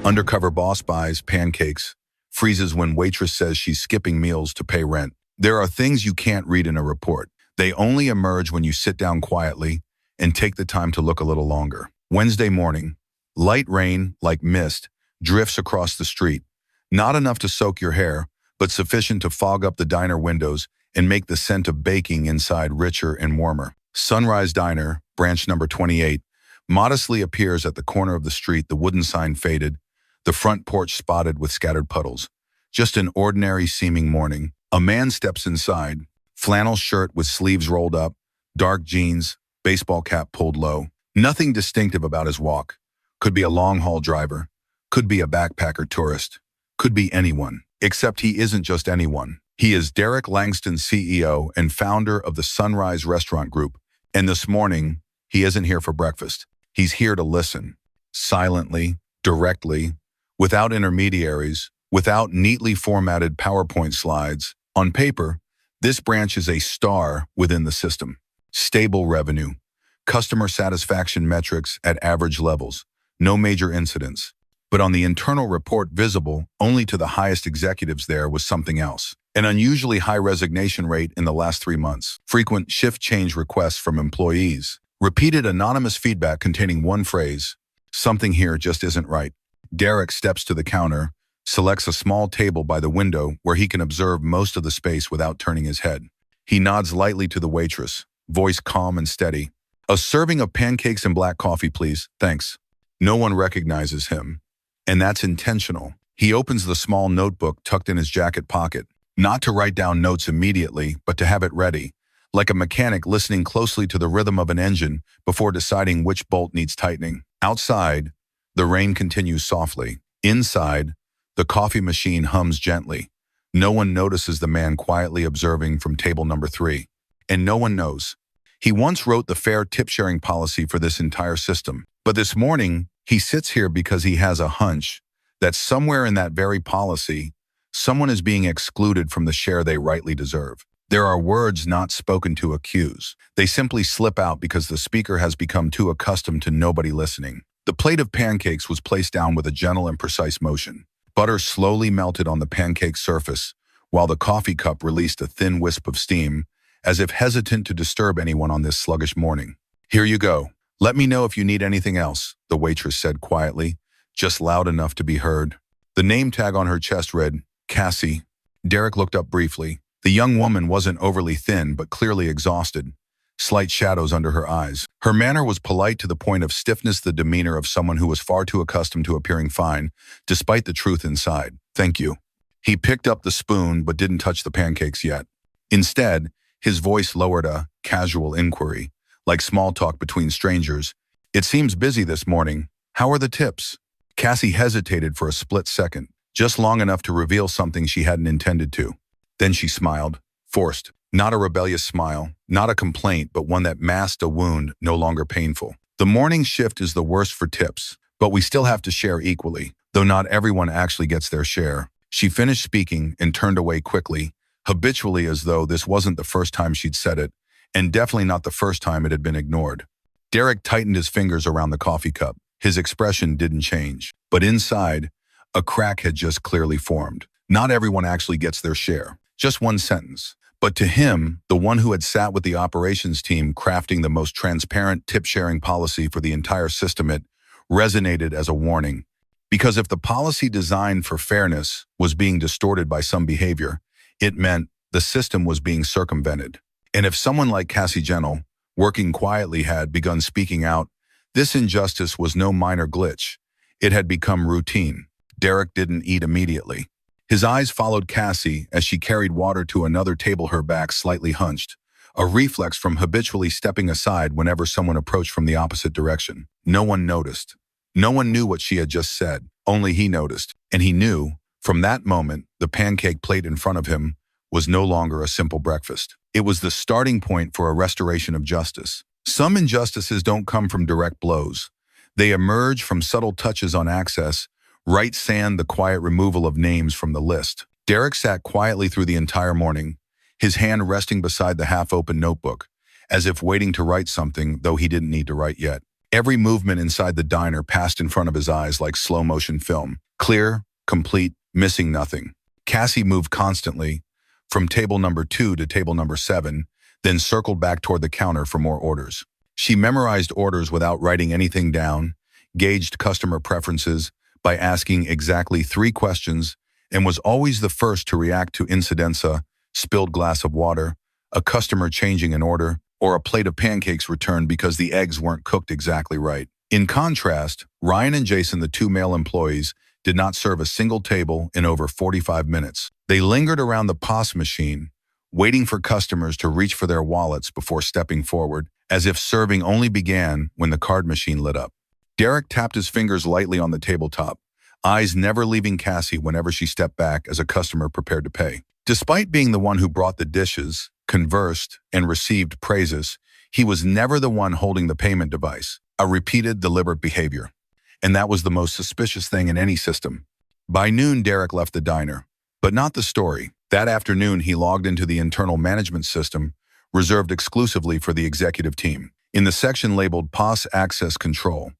Undercover boss buys pancakes, freezes when waitress says she's skipping meals to pay rent. There are things you can't read in a report. They only emerge when you sit down quietly and take the time to look a little longer. Wednesday morning, light rain, like mist, drifts across the street. Not enough to soak your hair, but sufficient to fog up the diner windows and make the scent of baking inside richer and warmer. Sunrise Diner, branch number 28, modestly appears at the corner of the street, the wooden sign faded, the front porch spotted with scattered puddles. Just an ordinary-seeming morning. A man steps inside, flannel shirt with sleeves rolled up, dark jeans, baseball cap pulled low. Nothing distinctive about his walk. Could be a long-haul driver, could be a backpacker tourist, could be anyone. Except he isn't just anyone. He is Derek Langston, CEO and founder of the Sunrise Restaurant Group. And this morning, he isn't here for breakfast. He's here to listen. Silently, directly, without intermediaries, without neatly formatted PowerPoint slides. On paper, this branch is a star within the system. Stable revenue, customer satisfaction metrics at average levels, no major incidents. But on the internal report visible only to the highest executives there was something else. An unusually high resignation rate in the last 3 months. Frequent shift change requests from employees. Repeated anonymous feedback containing one phrase, "Something here just isn't right." Derek steps to the counter, selects a small table by the window where he can observe most of the space without turning his head. He nods lightly to the waitress, voice calm and steady. "A serving of pancakes and black coffee, please. Thanks." No one recognizes him, and that's intentional. He opens the small notebook tucked in his jacket pocket, not to write down notes immediately, but to have it ready, like a mechanic listening closely to the rhythm of an engine before deciding which bolt needs tightening. Outside, the rain continues softly. Inside, the coffee machine hums gently. No one notices the man quietly observing from table number 3. And no one knows. He once wrote the fair tip-sharing policy for this entire system. But this morning, he sits here because he has a hunch that somewhere in that very policy, someone is being excluded from the share they rightly deserve. There are words not spoken to accuse. They simply slip out because the speaker has become too accustomed to nobody listening. The plate of pancakes was placed down with a gentle and precise motion. Butter slowly melted on the pancake surface, while the coffee cup released a thin wisp of steam, as if hesitant to disturb anyone on this sluggish morning. "Here you go. Let me know if you need anything else," the waitress said quietly, just loud enough to be heard. The name tag on her chest read, Cassie. Derek looked up briefly. The young woman wasn't overly thin, but clearly exhausted. Slight shadows under her eyes. Her manner was polite to the point of stiffness, the demeanor of someone who was far too accustomed to appearing fine, despite the truth inside. "Thank you." He picked up the spoon, but didn't touch the pancakes yet. Instead, his voice lowered a casual inquiry, like small talk between strangers. "It seems busy this morning. How are the tips?" Cassie hesitated for a split second, just long enough to reveal something she hadn't intended to. Then she smiled, forced. Not a rebellious smile, not a complaint, but one that masked a wound no longer painful. "The morning shift is the worst for tips, but we still have to share equally, though not everyone actually gets their share." She finished speaking and turned away quickly, habitually, as though this wasn't the first time she'd said it, and definitely not the first time it had been ignored. Derek tightened his fingers around the coffee cup. His expression didn't change, but inside, a crack had just clearly formed. Not everyone actually gets their share. Just one sentence. But to him, the one who had sat with the operations team crafting the most transparent tip-sharing policy for the entire system, it resonated as a warning. Because if the policy designed for fairness was being distorted by some behavior, it meant the system was being circumvented. And if someone like Cassie Gentle, working quietly, had begun speaking out, this injustice was no minor glitch. It had become routine. Derek didn't eat immediately. His eyes followed Cassie as she carried water to another table, her back slightly hunched, a reflex from habitually stepping aside whenever someone approached from the opposite direction. No one noticed. No one knew what she had just said. Only he noticed. And he knew, from that moment, the pancake plate in front of him was no longer a simple breakfast. It was the starting point for a restoration of justice. Some injustices don't come from direct blows. They emerge from subtle touches on access, right sand, the quiet removal of names from the list. Derek sat quietly through the entire morning, his hand resting beside the half-open notebook, as if waiting to write something, though he didn't need to write yet. Every movement inside the diner passed in front of his eyes like slow-motion film. Clear, complete, missing nothing. Cassie moved constantly, from table number 2 to table number 7, then circled back toward the counter for more orders. She memorized orders without writing anything down, gauged customer preferences by asking exactly 3 questions, and was always the first to react to incidenza, spilled glass of water, a customer changing an order, or a plate of pancakes returned because the eggs weren't cooked exactly right. In contrast, Ryan and Jason, the 2 male employees, did not serve a single table in over 45 minutes. They lingered around the POS machine, waiting for customers to reach for their wallets before stepping forward, as if serving only began when the card machine lit up. Derek tapped his fingers lightly on the tabletop, eyes never leaving Cassie whenever she stepped back as a customer prepared to pay. Despite being the one who brought the dishes, conversed, and received praises, he was never the one holding the payment device, a repeated, deliberate behavior. And that was the most suspicious thing in any system. By noon, Derek left the diner, but not the story. That afternoon, he logged into the internal management system, reserved exclusively for the executive team. In the section labeled POS Access Control,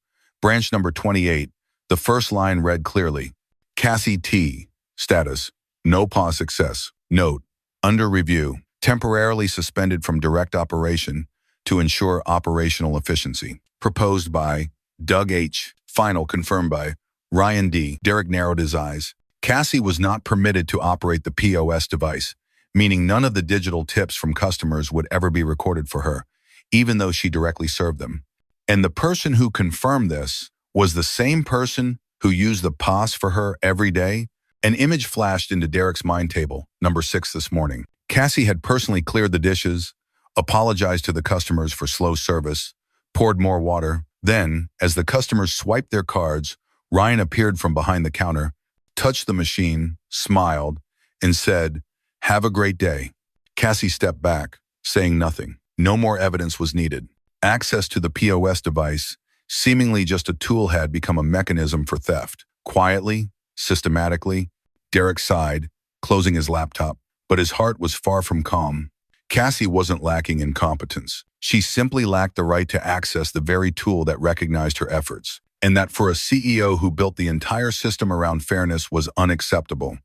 branch number 28, the first line read clearly, Cassie T. Status, no POS access. Note, under review, temporarily suspended from direct operation to ensure operational efficiency. Proposed by Doug H. Final confirmed by Ryan D. Derek narrowed his eyes. Cassie was not permitted to operate the POS device, meaning none of the digital tips from customers would ever be recorded for her, even though she directly served them. And the person who confirmed this was the same person who used the POS for her every day. An image flashed into Derek's mind table, number 6 this morning. Cassie had personally cleared the dishes, apologized to the customers for slow service, poured more water. Then, as the customers swiped their cards, Ryan appeared from behind the counter, touched the machine, smiled, and said, "Have a great day." Cassie stepped back, saying nothing. No more evidence was needed. Access to the POS device, seemingly just a tool, had become a mechanism for theft. Quietly, systematically, Derek sighed, closing his laptop, but his heart was far from calm. Cassie wasn't lacking in competence. She simply lacked the right to access the very tool that recognized her efforts, and that for a CEO who built the entire system around fairness was unacceptable.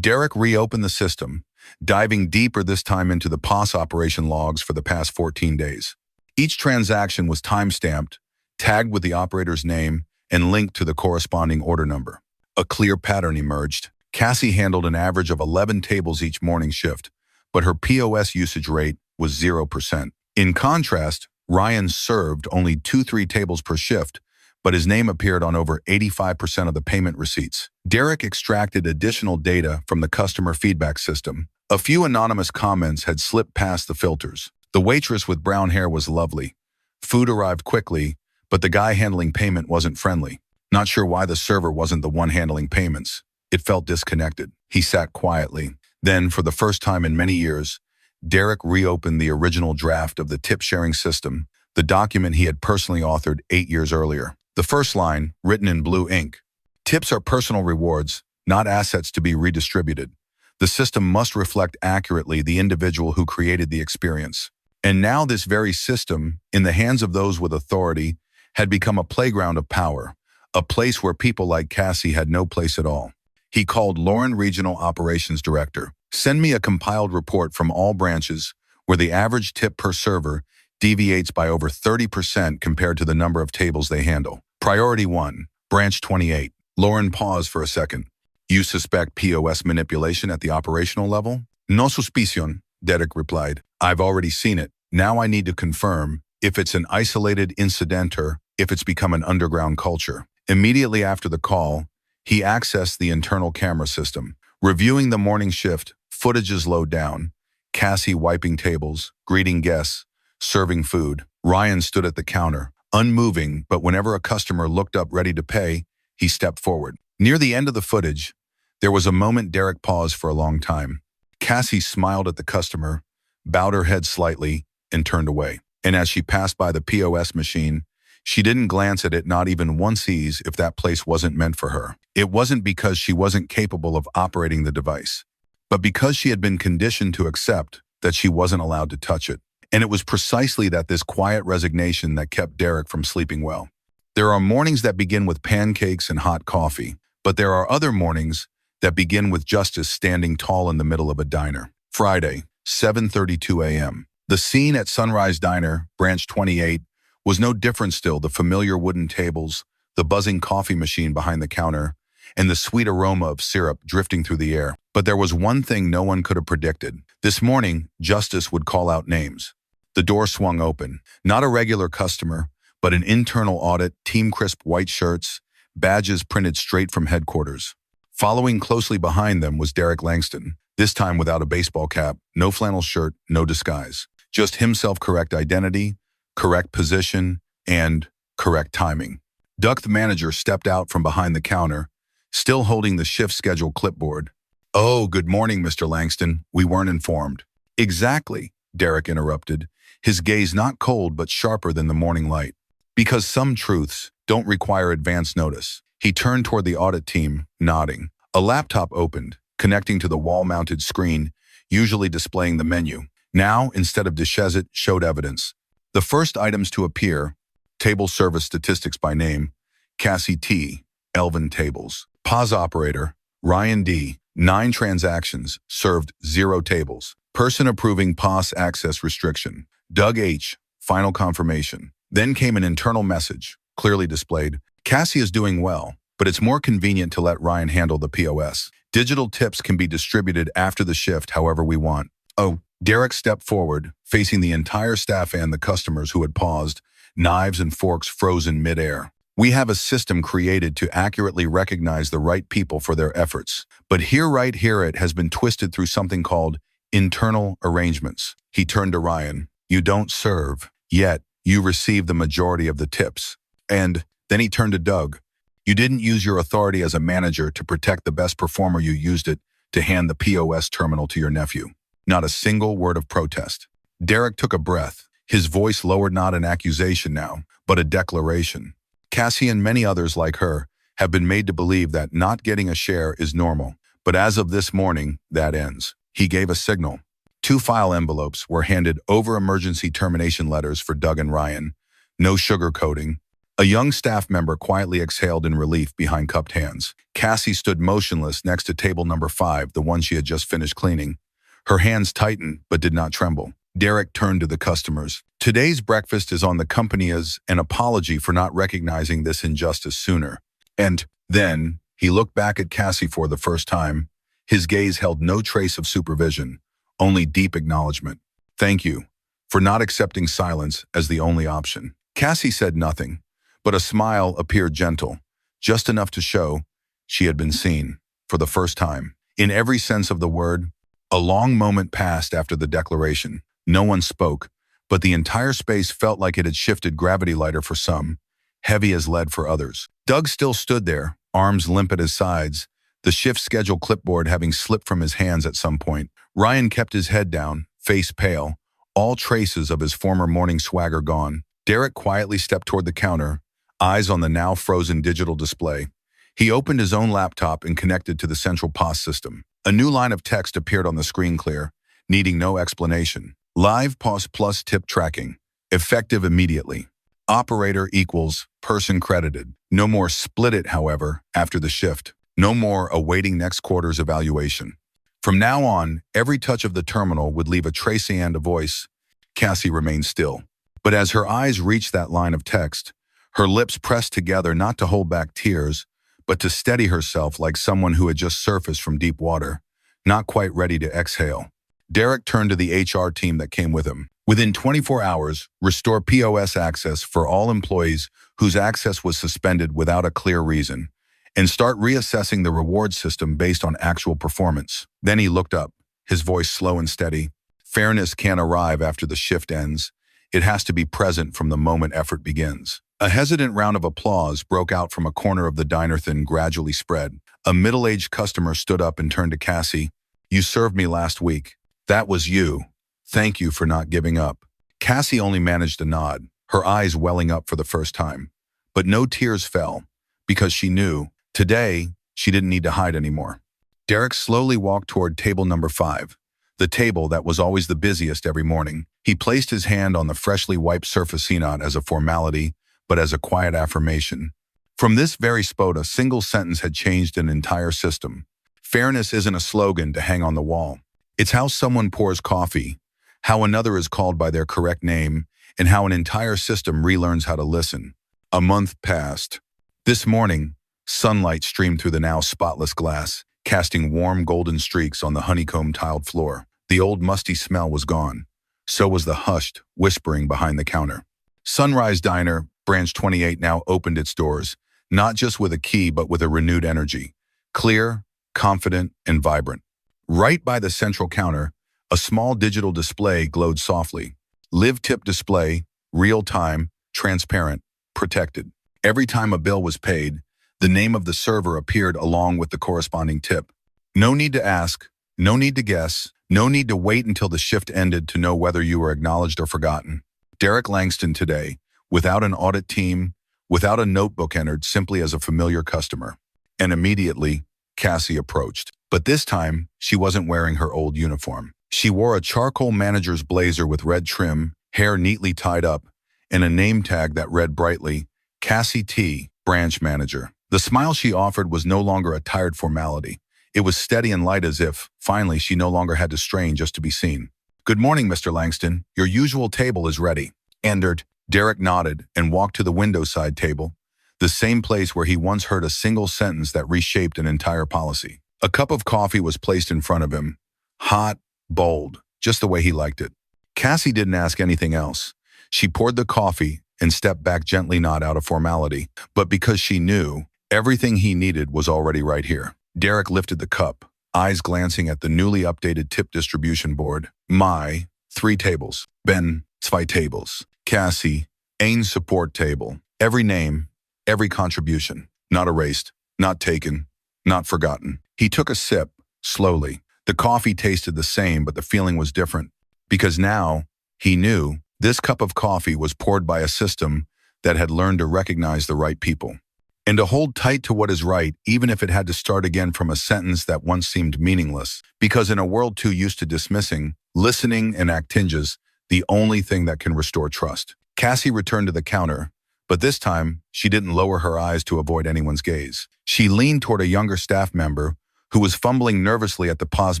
Derek reopened the system, diving deeper this time into the POS operation logs for the past 14 days. Each transaction was time-stamped, tagged with the operator's name, and linked to the corresponding order number. A clear pattern emerged. Cassie handled an average of 11 tables each morning shift, but her POS usage rate was 0%. In contrast, Ryan served only 2-3 tables per shift, but his name appeared on over 85% of the payment receipts. Derek extracted additional data from the customer feedback system. A few anonymous comments had slipped past the filters. The waitress with brown hair was lovely. Food arrived quickly, but the guy handling payment wasn't friendly. Not sure why the server wasn't the one handling payments. It felt disconnected. He sat quietly. Then, for the first time in many years, Derek reopened the original draft of the tip-sharing system, the document he had personally authored 8 years earlier. The first line, written in blue ink, "Tips are personal rewards, not assets to be redistributed. The system must reflect accurately the individual who created the experience." And now this very system, in the hands of those with authority, had become a playground of power, a place where people like Cassie had no place at all. He called Lauren, Regional Operations Director. "Send me a compiled report from all branches where the average tip per server deviates by over 30% compared to the number of tables they handle. Priority 1, Branch 28. Lauren paused for a second. "You suspect POS manipulation at the operational level?" "No suspicion," Derek replied. "I've already seen it. Now I need to confirm if it's an isolated incident or if it's become an underground culture." Immediately after the call, he accessed the internal camera system. Reviewing the morning shift, footages load down. Cassie wiping tables, greeting guests, serving food. Ryan stood at the counter, unmoving, but whenever a customer looked up ready to pay, he stepped forward. Near the end of the footage, there was a moment Derek paused for a long time. Cassie smiled at the customer, bowed her head slightly, and turned away. And as she passed by the POS machine, she didn't glance at it, not even once, if that place wasn't meant for her. It wasn't because she wasn't capable of operating the device, but because she had been conditioned to accept that she wasn't allowed to touch it. And it was precisely this quiet resignation that kept Derek from sleeping well. There are mornings that begin with pancakes and hot coffee, but there are other mornings that begin with Justice standing tall in the middle of a diner. Friday, 7:32 a.m. The scene at Sunrise Diner, Branch 28, was no different still. The familiar wooden tables, the buzzing coffee machine behind the counter, and the sweet aroma of syrup drifting through the air. But there was one thing no one could have predicted. This morning, Justice would call out names. The door swung open. Not a regular customer, but an internal audit, team crisp white shirts, badges printed straight from headquarters. Following closely behind them was Derek Langston, this time without a baseball cap, no flannel shirt, no disguise. Just himself, correct identity, correct position, and correct timing. Doug, the manager, stepped out from behind the counter, still holding the shift schedule clipboard. "Oh, good morning, Mr. Langston. We weren't informed." "Exactly," Derek interrupted, his gaze not cold but sharper than the morning light. "Because some truths don't require advance notice." He turned toward the audit team, nodding. A laptop opened, connecting to the wall-mounted screen, usually displaying the menu. Now, instead of dishes, it showed evidence. The first items to appear: table service statistics by name, Cassie T., Elvin Tables. POS operator, Ryan D., 9 transactions, served 0 tables. Person approving POS access restriction, Doug H., final confirmation. Then came an internal message, clearly displayed: Cassie is doing well, but it's more convenient to let Ryan handle the POS. Digital tips can be distributed after the shift however we want. Oh, Derek stepped forward, facing the entire staff and the customers who had paused, knives and forks frozen mid-air. "We have a system created to accurately recognize the right people for their efforts. But right here it has been twisted through something called internal arrangements." He turned to Ryan. "You don't serve, yet you receive the majority of the tips." And then he turned to Doug. "You didn't use your authority as a manager to protect the best performer. You used it to hand the POS terminal to your nephew." Not a single word of protest. Derek took a breath, his voice lowered, not an accusation now, but a declaration. Cassie and many others like her have been made to believe that not getting a share is normal. But as of this morning, that ends. He gave a signal. 2 file envelopes were handed over, emergency termination letters for Doug and Ryan. No sugarcoating. A young staff member quietly exhaled in relief behind cupped hands. Cassie stood motionless next to table number 5, the one she had just finished cleaning. Her hands tightened but did not tremble. Derek turned to the customers. "Today's breakfast is on the company as an apology for not recognizing this injustice sooner." And then he looked back at Cassie for the first time. His gaze held no trace of supervision, only deep acknowledgement. "Thank you for not accepting silence as the only option." Cassie said nothing, but a smile appeared, gentle, just enough to show she had been seen for the first time. In every sense of the word. A long moment passed after the declaration. No one spoke, but the entire space felt like it had shifted, gravity lighter for some, heavy as lead for others. Doug still stood there, arms limp at his sides, the shift schedule clipboard having slipped from his hands at some point. Ryan kept his head down, face pale, all traces of his former morning swagger gone. Derek quietly stepped toward the counter, eyes on the now frozen digital display. He opened his own laptop and connected to the central POS system. A new line of text appeared on the screen, clear, needing no explanation. "Live POS plus tip tracking. Effective immediately. Operator equals person credited." No more split it, however, after the shift. No more awaiting next quarter's evaluation. From now on, every touch of the terminal would leave a trace and a voice. Cassie remained still. But as her eyes reached that line of text, her lips pressed together, not to hold back tears, but to steady herself like someone who had just surfaced from deep water, not quite ready to exhale. Derek turned to the HR team that came with him. "Within 24 hours, restore POS access for all employees whose access was suspended without a clear reason, and start reassessing the reward system based on actual performance." Then he looked up, his voice slow and steady. "Fairness can't arrive after the shift ends. It has to be present from the moment effort begins." A hesitant round of applause broke out from a corner of the diner, then gradually spread. A middle-aged customer stood up and turned to Cassie. "You served me last week. That was you. Thank you for not giving up." Cassie only managed a nod, her eyes welling up for the first time. But no tears fell, because she knew, today, she didn't need to hide anymore. Derek slowly walked toward table number 5, the table that was always the busiest every morning. He placed his hand on the freshly wiped surface, not as a formality, but as a quiet affirmation. From this very spot, a single sentence had changed an entire system. Fairness isn't a slogan to hang on the wall. It's how someone pours coffee, how another is called by their correct name, and how an entire system relearns how to listen. A month passed. This morning, sunlight streamed through the now spotless glass, casting warm golden streaks on the honeycomb-tiled floor. The old musty smell was gone. So was the hushed, whispering behind the counter. Sunrise Diner, Branch 28, now opened its doors, not just with a key but with a renewed energy. Clear, confident, and vibrant. Right by the central counter, a small digital display glowed softly. Live tip display, real-time, transparent, protected. Every time a bill was paid, the name of the server appeared along with the corresponding tip. No need to ask, no need to guess, no need to wait until the shift ended to know whether you were acknowledged or forgotten. Derek Langston today, without an audit team, without a notebook entered, simply as a familiar customer. And immediately, Cassie approached. But this time, she wasn't wearing her old uniform. She wore a charcoal manager's blazer with red trim, hair neatly tied up, and a name tag that read brightly, Cassie T., branch manager. The smile she offered was no longer a tired formality. It was steady and light, as if, finally, she no longer had to strain just to be seen. "Good morning, Mr. Langston. Your usual table is ready." Entered. Derek nodded and walked to the window side table, the same place where he once heard a single sentence that reshaped an entire policy. A cup of coffee was placed in front of him. Hot, bold, just the way he liked it. Cassie didn't ask anything else. She poured the coffee and stepped back gently, not out of formality, but because she knew everything he needed was already right here. Derek lifted the cup, eyes glancing at the newly updated tip distribution board. My, 3 tables. Ben, 2 tables. Cassie, ein support table. Every name, every contribution. Not erased, not taken, not forgotten. He took a sip, slowly. The coffee tasted the same, but the feeling was different. Because now, he knew, this cup of coffee was poured by a system that had learned to recognize the right people. And to hold tight to what is right, even if it had to start again from a sentence that once seemed meaningless. Because in a world too used to dismissing, listening and actinges, the only thing that can restore trust. Cassie returned to the counter, but this time, she didn't lower her eyes to avoid anyone's gaze. She leaned toward a younger staff member who was fumbling nervously at the pause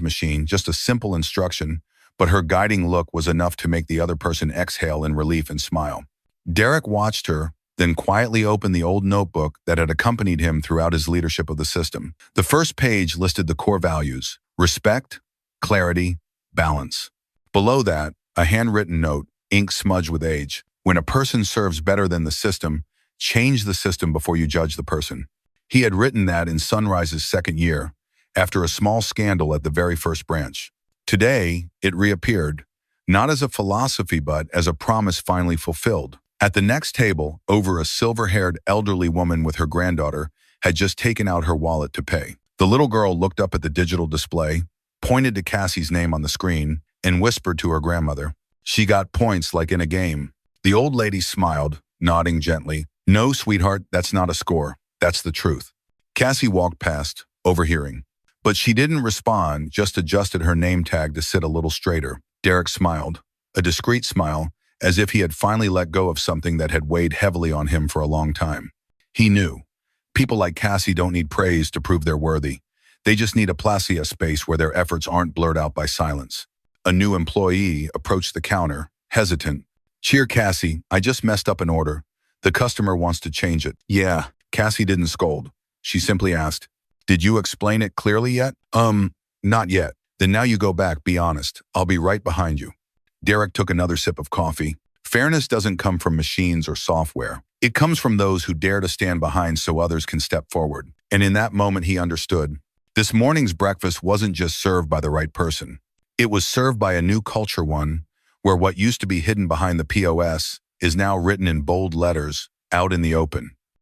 machine, just a simple instruction, but her guiding look was enough to make the other person exhale in relief and smile. Derek watched her, then quietly opened the old notebook that had accompanied him throughout his leadership of the system. The first page listed the core values: respect, clarity, balance. Below that, a handwritten note, ink smudged with age. When a person serves better than the system, change the system before you judge the person. He had written that in Sunrise's second year, after a small scandal at the very first branch. Today, it reappeared, not as a philosophy but as a promise finally fulfilled. At the next table, over a silver-haired elderly woman with her granddaughter had just taken out her wallet to pay. The little girl looked up at the digital display, pointed to Cassie's name on the screen, and whispered to her grandmother. She got points like in a game. The old lady smiled, nodding gently. "No, sweetheart, that's not a score. That's the truth." Cassie walked past, overhearing. But she didn't respond, just adjusted her name tag to sit a little straighter. Derek smiled, a discreet smile, as if he had finally let go of something that had weighed heavily on him for a long time. He knew. People like Cassie don't need praise to prove they're worthy. They just need a placia space where their efforts aren't blurred out by silence. A new employee approached the counter, hesitant. "Cheer, Cassie, I just messed up an order. The customer wants to change it." "Yeah." Cassie didn't scold. She simply asked, "Did you explain it clearly yet?" Not yet." "Then now you go back, be honest. I'll be right behind you." Derek took another sip of coffee. Fairness doesn't come from machines or software. It comes from those who dare to stand behind so others can step forward. And in that moment he understood. This morning's breakfast wasn't just served by the right person. It was served by a new culture, one where what used to be hidden behind the POS is now written in bold letters, out in the open.